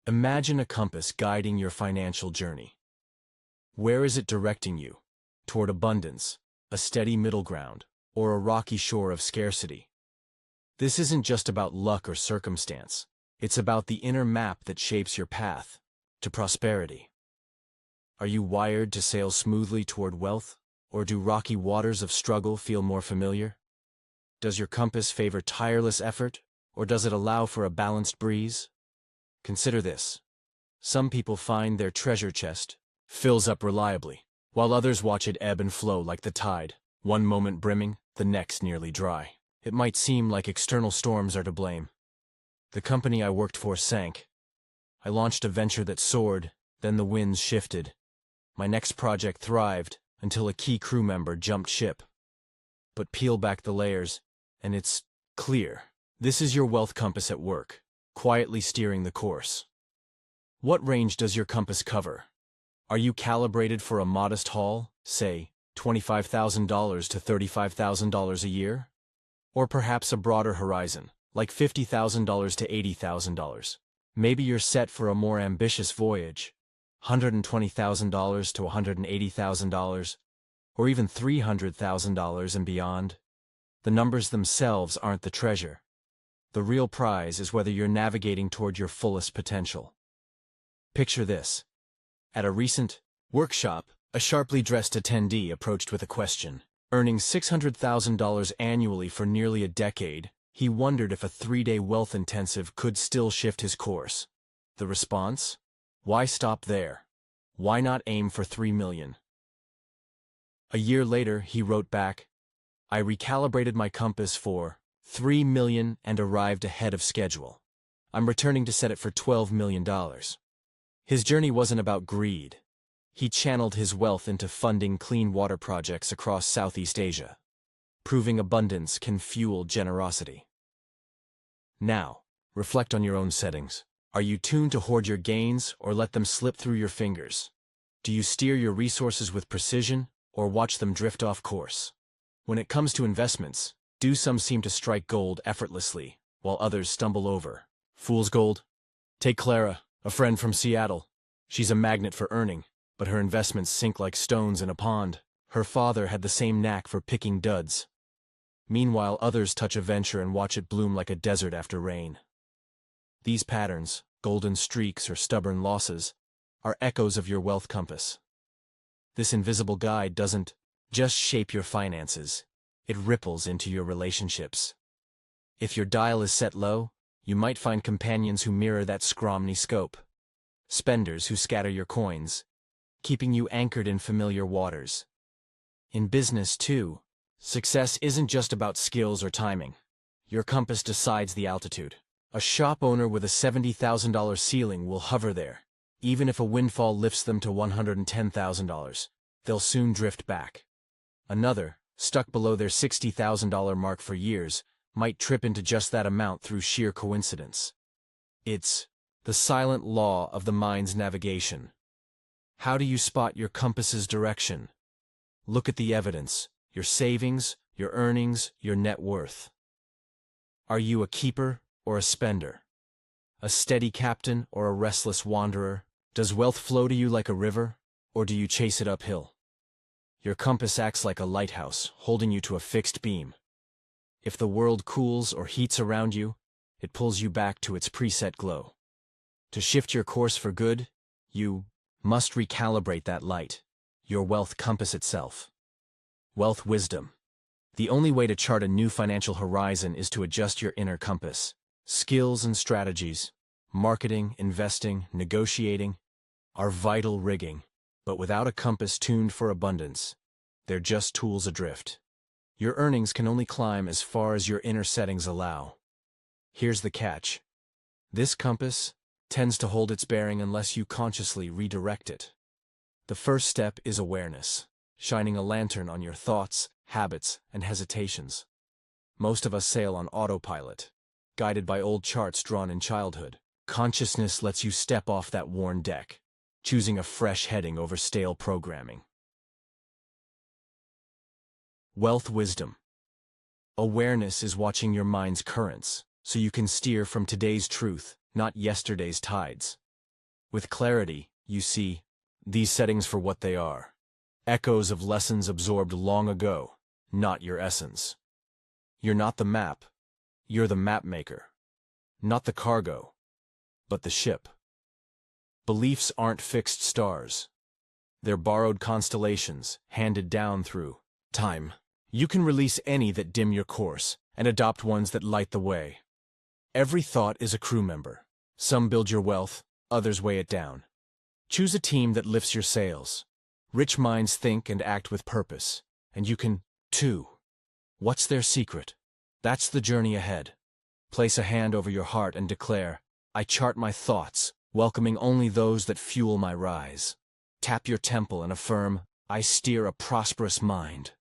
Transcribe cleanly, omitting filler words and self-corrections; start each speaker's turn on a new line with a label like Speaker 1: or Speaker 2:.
Speaker 1: Imagine a compass guiding your financial journey. Where is it directing you? Toward abundance, a steady middle ground, or a rocky shore of scarcity? This isn't just about luck or circumstance. It's about the inner map that shapes your path to prosperity. Are you wired to sail smoothly toward wealth, or do rocky waters of struggle feel more familiar? Does your compass favor tireless effort, or does it allow for a balanced breeze? Consider this. Some people find their treasure chest fills up reliably, while others watch it ebb and flow like the tide, one moment brimming, the next nearly dry. It might seem like external storms are to blame. The company I worked for sank. I launched a venture that soared, then the winds shifted. My next project thrived until a key crew member jumped ship. But peel back the layers, and it's clear. This is your wealth compass at work, quietly steering the course. What range does your compass cover? Are you calibrated for a modest haul, say, $25,000 to $35,000 a year? Or perhaps a broader horizon, like $50,000 to $80,000? Maybe you're set for a more ambitious voyage, $120,000 to $180,000, or even $300,000 and beyond. The numbers themselves aren't the treasure. The real prize is whether you're navigating toward your fullest potential. Picture this. At a recent workshop, a sharply dressed attendee approached with a question. Earning $600,000 annually for nearly a decade, he wondered if a 3-day wealth intensive could still shift his course. The response? Why stop there? Why not aim for $3 million? A year later, he wrote back, I recalibrated my compass for $3 million and arrived ahead of schedule. I'm returning to set it for $12 million. His journey wasn't about greed. He channeled his wealth into funding clean water projects across Southeast Asia, proving abundance can fuel generosity. Now, reflect on your own settings. Are you tuned to hoard your gains or let them slip through your fingers? Do you steer your resources with precision or watch them drift off course? When it comes to investments, do some seem to strike gold effortlessly, while others stumble over fool's gold? Take Clara, a friend from Seattle. She's a magnet for earning, but her investments sink like stones in a pond. Her father had the same knack for picking duds. Meanwhile, others touch a venture and watch it bloom like a desert after rain. These patterns, golden streaks or stubborn losses, are echoes of your wealth compass. This invisible guide doesn't just shape your finances, it ripples into your relationships. If your dial is set low, you might find companions who mirror that scrummy scope. Spenders who scatter your coins, keeping you anchored in familiar waters. In business, too, success isn't just about skills or timing. Your compass decides the altitude. A shop owner with a $70,000 ceiling will hover there. Even if a windfall lifts them to $110,000, they'll soon drift back. Another, stuck below their $60,000 mark for years, might trip into just that amount through sheer coincidence. It's the silent law of the mind's navigation. How do you spot your compass's direction? Look at the evidence, your savings, your earnings, your net worth. Are you a keeper or a spender? A steady captain or a restless wanderer? Does wealth flow to you like a river, or do you chase it uphill? Your compass acts like a lighthouse, holding you to a fixed beam. If the world cools or heats around you, it pulls you back to its preset glow. To shift your course for good, you must recalibrate that light, your wealth compass itself. Wealth wisdom. The only way to chart a new financial horizon is to adjust your inner compass. Skills and strategies, marketing, investing, negotiating, are vital rigging, but without a compass tuned for abundance, they're just tools adrift. Your earnings can only climb as far as your inner settings allow. Here's the catch. This compass tends to hold its bearing unless you consciously redirect it. The first step is awareness, shining a lantern on your thoughts, habits, and hesitations. Most of us sail on autopilot, guided by old charts drawn in childhood. Consciousness lets you step off that worn deck, choosing a fresh heading over stale programming. Wealth wisdom. Awareness is watching your mind's currents, so you can steer from today's truth, not yesterday's tides. With clarity, you see these settings for what they are. Echoes of lessons absorbed long ago, not your essence. You're not the map. You're the map maker. Not the cargo, but the ship. Beliefs aren't fixed stars. They're borrowed constellations, handed down through time. You can release any that dim your course, and adopt ones that light the way. Every thought is a crew member. Some build your wealth, others weigh it down. Choose a team that lifts your sails. Rich minds think and act with purpose, and you can, too. What's their secret? That's the journey ahead. Place a hand over your heart and declare, I chart my thoughts, welcoming only those that fuel my rise. Tap your temple and affirm, I steer a prosperous mind.